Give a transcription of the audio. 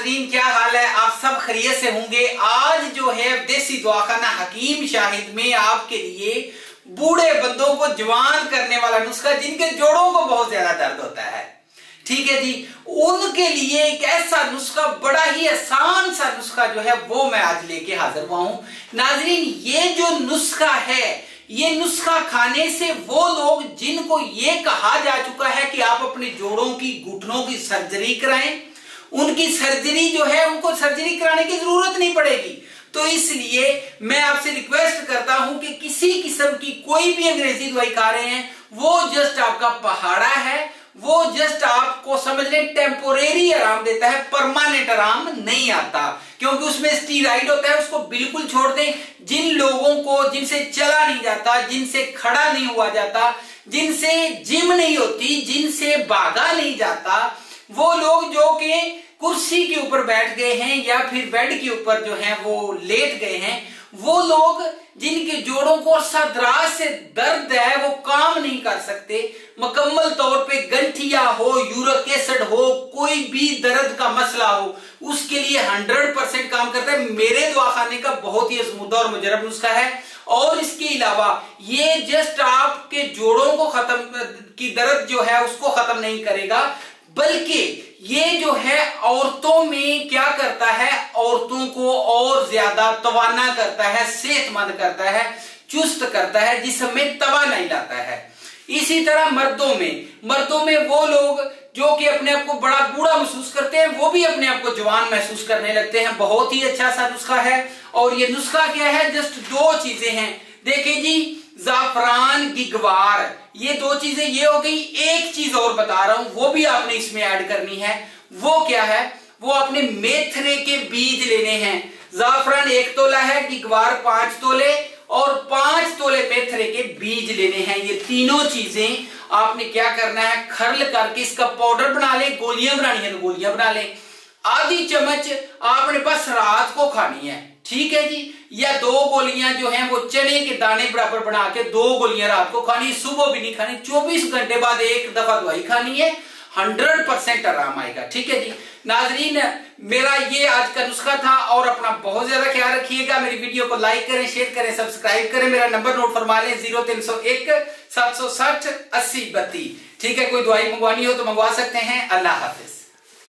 नाजरीन, क्या हाल है? आप सब खैरियत से होंगे। आज जो है देसी दवाखाना हकीम शाहिद में आपके लिए बूढ़े बंदों को जवान करने वाला नुस्खा, जिनके जोड़ों को बहुत ज्यादा दर्द होता है, ठीक है जी, उनके लिए एक ऐसा नुस्खा, बड़ा ही आसान सा नुस्खा जो है वो मैं आज लेके हाजिर हुआ हूं। नाजरीन, ये जो नुस्खा है, ये नुस्खा खाने से वो लोग जिनको ये कहा जा चुका है कि आप अपने जोड़ों की, घुटनों की सर्जरी कराएं, उनकी सर्जरी जो है, उनको सर्जरी कराने की जरूरत नहीं पड़ेगी। तो इसलिए मैं आपसे रिक्वेस्ट करता हूं कि किसी किस्म की कोई भी अंग्रेजी दवाई खा रहे हैं, वो जस्ट आपका पहाड़ा है, वो जस्ट आपको समझ लें टेम्पोरेरी आराम देता है, परमानेंट आराम नहीं आता, क्योंकि उसमें स्टीरॉइड होता है। उसको बिल्कुल छोड़ दें। जिन लोगों को, जिनसे चला नहीं जाता, जिनसे खड़ा नहीं हुआ जाता, जिनसे जिम नहीं होती, जिनसे भागा नहीं जाता, वो लोग जो कि कुर्सी के ऊपर बैठ गए हैं या फिर बेड के ऊपर जो है वो लेट गए हैं, वो लोग जिनके जोड़ों को सदराज से दर्द है, वो काम नहीं कर सकते, मुकम्मल तौर पे गंठिया हो, यूरिक एसिड हो, कोई भी दर्द का मसला हो, उसके लिए 100% काम करता है। मेरे दवाखाने का बहुत ही आजमूदा और मुजरब नुस्खा है। और इसके अलावा ये जस्ट आपके जोड़ों को खत्म की दर्द जो है उसको खत्म नहीं करेगा, बल्कि ये जो है औरतों में क्या करता है, औरतों को और ज्यादा तवाना करता है, सेहतमंद करता है, चुस्त करता है, जिसमें तवानाई लाता है। इसी तरह मर्दों में वो लोग जो कि अपने आप को बड़ा बूढ़ा महसूस करते हैं, वो भी अपने आप को जवान महसूस करने लगते हैं। बहुत ही अच्छा सा नुस्खा है। और ये नुस्खा क्या है? जस्ट 2 चीजें हैं। देखिए जी, जाफरान, गिगवार, ये 2 चीजें ये हो गई। एक चीज और बता रहा हूं, वो भी आपने इसमें ऐड करनी है। वो क्या है? वो अपने मेथरे के बीज लेने हैं। जाफरान 1 तोला है, गिगवार 5 तोले और 5 तोले मेथरे के बीज लेने हैं। ये तीनों चीजें आपने क्या करना है, खरल करके इसका पाउडर बना ले। गोलियां बनानी है तो गोलियां बना ले। आधी चम्मच आपने बस रात को खानी है, ठीक है जी। या 2 गोलियां जो हैं वो चने के दाने बराबर बना के 2 गोलियां रात को खानी, सुबह भी नहीं खानी। 24 घंटे बाद एक दफा दवाई खानी है, 100% आराम आएगा, ठीक है जी। नाजरीन, मेरा ये आज का नुस्खा था। और अपना बहुत ज्यादा ख्याल रखिएगा। मेरी वीडियो को लाइक करें, शेयर करें, सब्सक्राइब करें। मेरा नंबर नोट फरमा लें, 0301 760 80 32, ठीक है। कोई दवाई मंगवानी हो तो मंगवा सकते हैं। अल्लाह हाफिज।